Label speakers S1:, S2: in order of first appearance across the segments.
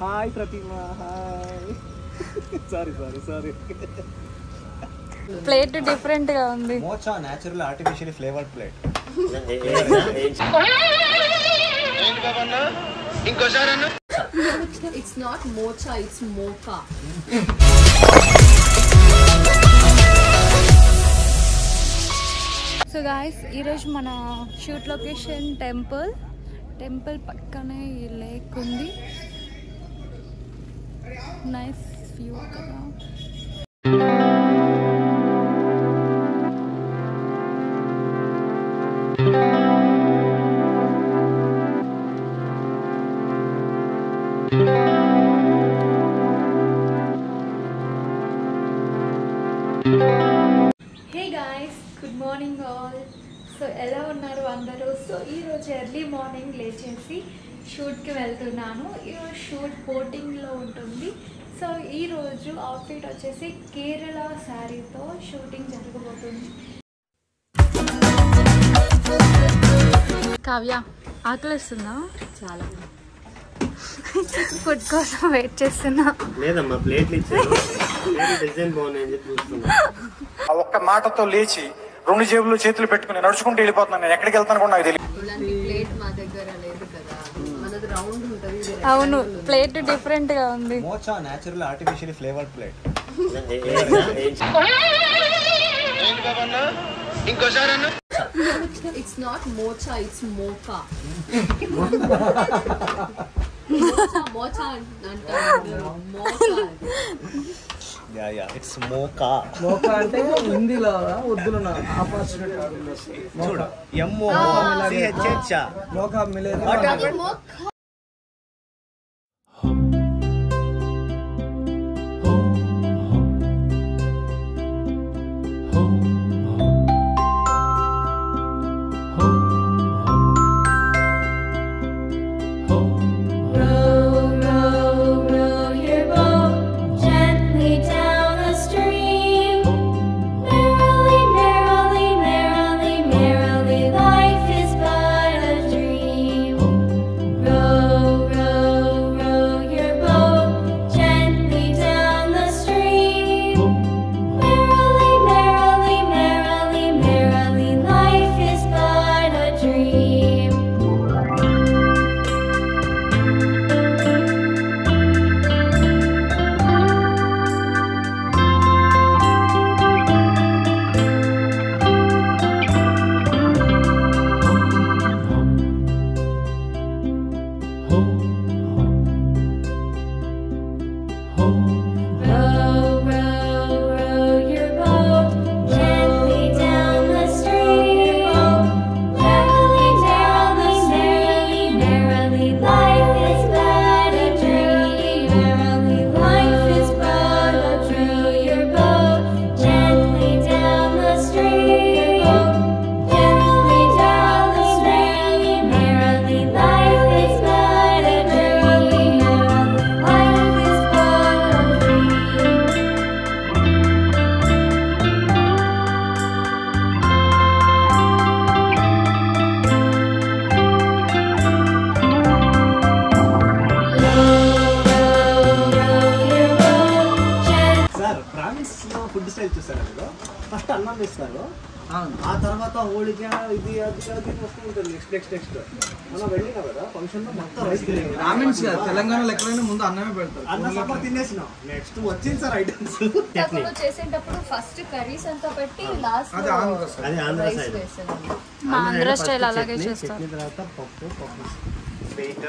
S1: Hi Pratima, hi. Sorry.
S2: Plate different గా ఉంది.
S1: Mocha natural artificial flavoured plate. ఇంకోసారి
S3: it's not mocha, it's moka.
S2: So guys, ఈరోజు మన shoot location temple పక్కనే ఈ లేక్ ఉంది. నైస్ వ్యూ కదా. Hey guys, good morning all. So ఎలా ఉన్నారు అందరూ? సో ఈరోజు ఎర్లీ మార్నింగ్ లేచేసి షూట్కి వెళ్తున్నాను. ఈరోజు షూట్ బోటింగ్లో ఉంటుంది. సో ఈరోజు అవుట్ఫిట్ వచ్చేసి కేరళ శారీతో షూటింగ్ జరగబోతుంది. కావ్య, ఆకలిస్తుందా?
S3: చాలా.
S2: ఫుడ్ కోసం వెయిట్ చేస్తున్నా.
S4: లేదమ్మా, ప్లేట్లు ఇచ్చారు, డిజైన్ బాగున్నాయని చెప్పి చూస్తున్నా.
S5: ఆ ఒక్క మాటతో లేచి 2 జేబులు చేతులు పెట్టుకుని నడుచుకుంటూ వెళ్ళిపోతున్నాను. నేను ఎక్కడికి వెళ్తాను కూడా నాకు తెలియదు.
S3: ప్లేట్ మా దగ్గర లేదు కదా, మనది రౌండ్ ఉంటుంది.
S2: అవును, ప్లేట్ డిఫరెంట్ గా ఉంది.
S1: Mocha natural artificial flavoured plate. ఇంకోసారి
S3: ఇట్స్ నాట్ మోచా, ఇట్స్ మోకా. మోచా అంటారు.
S1: ఇట్స్ మోకా.
S6: మోకా అంటే హిందీలో ఉర్దూలో
S1: చూడు, MOCH.
S6: మోకా మిలేదు.
S1: ఫుడ్ స్టైల్ చూసారా మీరు? ఫస్ట్ అన్నం వేస్తారు, ఆ తర్వాత హోళిగా ఇది అది వస్తూ ఉంటుంది. నెక్స్ట్ మనం వెళ్ళినా కదా ఫంక్షన్ లో మొత్తం రైస్
S6: రామెన్స్ తెలంగాణలో ఎక్కడైనా ముందు అన్నమే పెడతారు.
S1: అన్న సభ తినేసినాం. నెక్స్ట్ వచ్చింది సార్ ఐటమ్స్.
S3: చేసేటప్పుడు ఫస్ట్ కర్రీస్ అంతా పెట్టి లాస్ట్
S6: అది ఆంధ్ర
S3: రైస్ వేస్తారు.
S2: ఆంధ్ర స్టైల్ అలాగే చేస్తారు.
S1: చట్నీ తర్వాత పప్పు స్వీట్.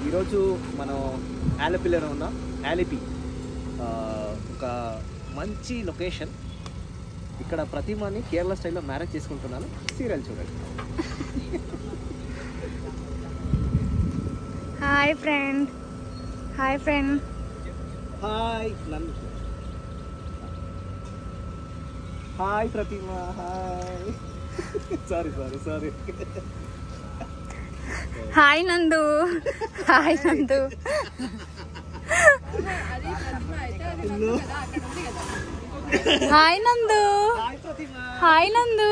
S1: ఈరోజు మనం ఆలపిలో ఉన్నాం. ఆలిపి ఒక మంచి లొకేషన్. ఇక్కడ ప్రతిమని కేరళ స్టైల్లో మ్యారేజ్ చేసుకుంటున్నాను. సీరియల్ చూడండి.
S2: Hi friend. హాయ్
S1: నన్ను hi Pratima. Hi. Sorry
S2: hi Nandu. Hi Nandu. Hi Nandu. Hi Nandu.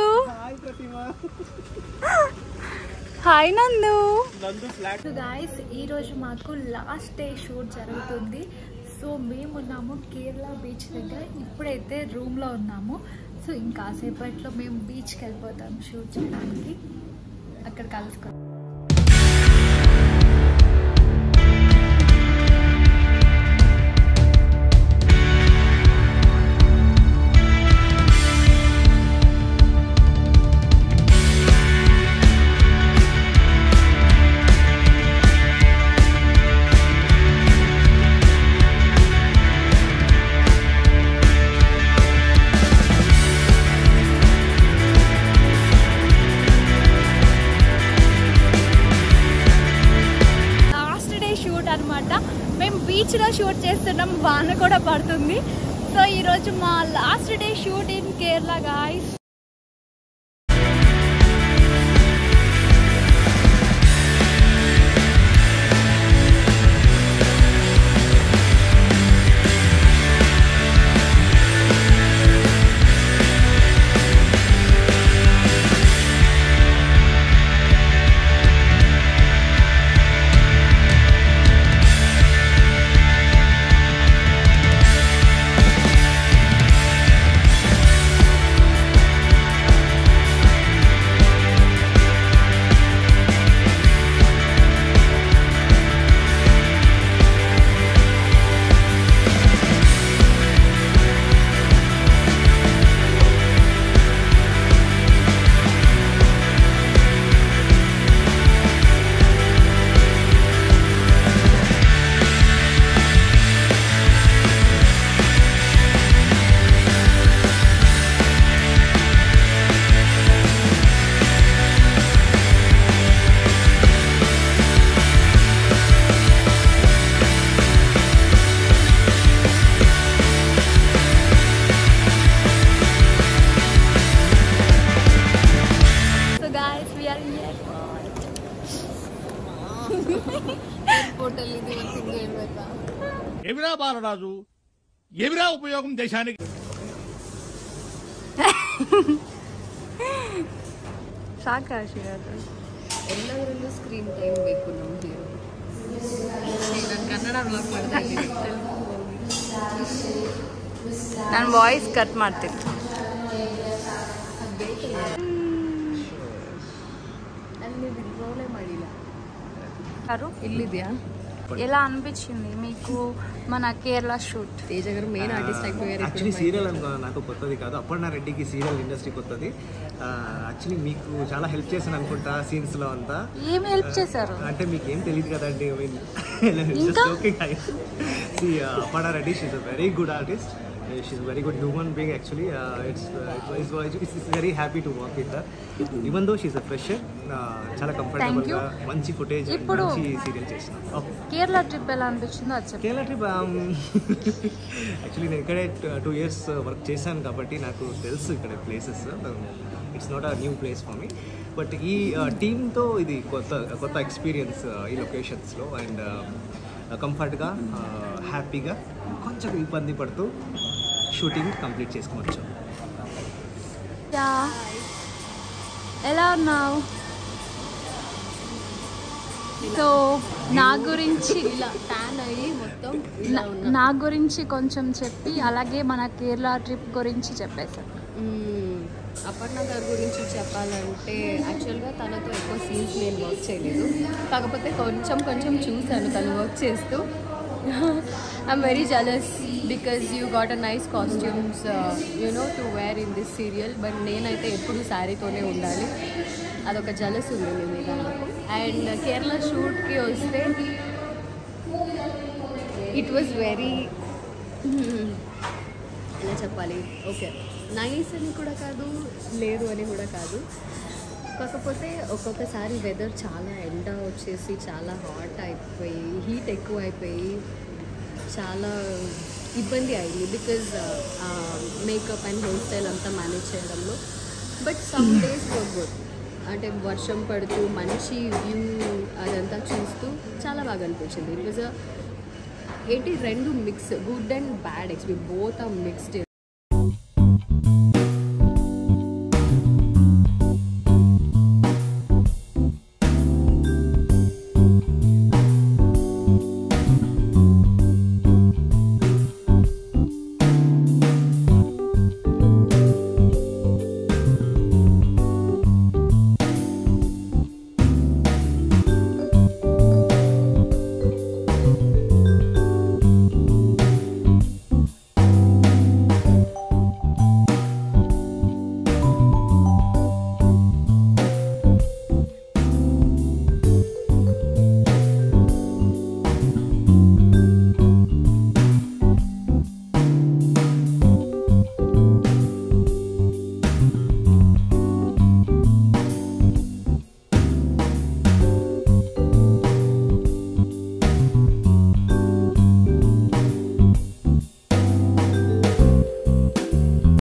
S2: Hi Nandu. So guys, ఈరోజు మాకు లాస్ట్ డే షూట్ జరుగుతుంది. సో మేమున్నాము కేరళ బీచ్ దగ్గర. ఇప్పుడైతే రూమ్లో ఉన్నాము. సో ఇంకాసేపట్లో మేము బీచ్కి వెళ్ళిపోతాము షూట్ చేయడానికి. అక్కడ కలుసుకుంటాం. మేము బీచ్లో షూట్ చేస్తున్నాం. వాన కూడా పడుతుంది. సో ఈరోజు మా last day shoot in Kerala guys.
S7: ఎవిరా బాలరాజు, ఎవిరా ఉపయోగం దేశానికి.
S3: ಎಲ್ಲದರಲ್ಲೂ ಸ್ಕ್ರೀನ್ ಟೈಮ್ ಬೇಕು ನಮಗೆ. ನಾನು ಕನ್ನಡ ಬ್ಲಾಗ್ ಮಾಡ್ತಾ ಇದ್ದೀನಿ.
S2: ನಾನು ವಾಯ್ಸ್ ಕಟ್ ಮಾಡ್ತೀನಿ.
S3: ಅಲ್ಲಿ ವಿಡ್ರಾಲೇ ಮಾಡಿಲ್ಲ.
S2: ఇల్లిద్యా ఎలా అనిపించింది మీకు మన కేరళ షూట్?
S3: తేజ గారు మెయిన్ ఆర్టిస్ట్ అయిపోయారు.
S1: యాక్చువల్లీ సీరియల్ నాకు కొత్తది కాదు. అపర్ణ రెడ్డికి సీరియల్ ఇండస్ట్రీ కొత్తది. యాక్చువల్లీ మీకు చాలా హెల్ప్ చేశాను అనుకుంటా సీన్స్లో అంతా.
S2: ఏమి హెల్ప్ చేశారు
S1: అంటే మీకు ఏం తెలియదు కదండి. Aparna Reddy she's a very good artist. She's a very good human being actually. It's very happy to work with her. Even though she's a fresher, చాలా కంఫర్టబుల్ గా మంచి ఫుటేజ్ మంచి సీరియల్ చేస్తున్నాం.
S2: కేరళ ట్రిప్ ఎలా అనిపించిందో అది చెప్పండి.
S1: కేరళ ట్రిప్ యాక్చువల్లీ నేను ఇక్కడే 2 years వర్క్ చేశాను కాబట్టి నాకు తెలుసు ఇక్కడ places. It's not a new place for me. But ఈ టీమ్తో ఇది కొత్త ఎక్స్పీరియన్స్ ఈ లొకేషన్స్లో. అండ్ కంఫర్ట్గా హ్యాపీగా కొంచెం ఇబ్బంది పడుతూ షూటింగ్ కంప్లీట్ చేసుకోవచ్చు.
S2: ఎలా ఉన్నావు? సో నా గురించి
S3: ట్యాన్ అయ్యి మొత్తం
S2: నా గురించి కొంచెం చెప్పి అలాగే మన కేరళ ట్రిప్ గురించి చెప్పేశారు.
S3: అపర్ణ గారి గురించి చెప్పాలంటే యాక్చువల్గా తనతో ఎక్కువ సీన్స్ నేను వర్క్ చేయలేదు. కాకపోతే కొంచెం చూశాను తను వర్క్ చేస్తూ. I'm very jealous because you got a nice costumes, to wear in this serial. But నేనైతే ఎప్పుడు శారీతోనే ఉండాలి, అదొక జలస్ ఉంది మీ మీద నాకు. అండ్ కేరళ షూట్కి వస్తే ఇట్ వాజ్ వెరీ ఎలా చెప్పాలి, ఓకే నైస్ అని కూడా కాదు, లేదు అని కూడా కాదు. కాకపోతే ఒక్కొక్కసారి వెదర్ చాలా ఎండ వచ్చేసి చాలా హాట్ అయిపోయి, హీట్ ఎక్కువ అయిపోయి చాలా ఇబ్బంది అయింది because makeup and hair style అంతా మేనేజ్ చేయడంలో. But some days for good, అంటే వర్షం పడుతూ మంచి వ్యూ అదంతా చూస్తూ చాలా బాగా అనిపించింది. ఇట్ వాజ్ ఏంటి రెండు mix, good and bad experience, both are mixed.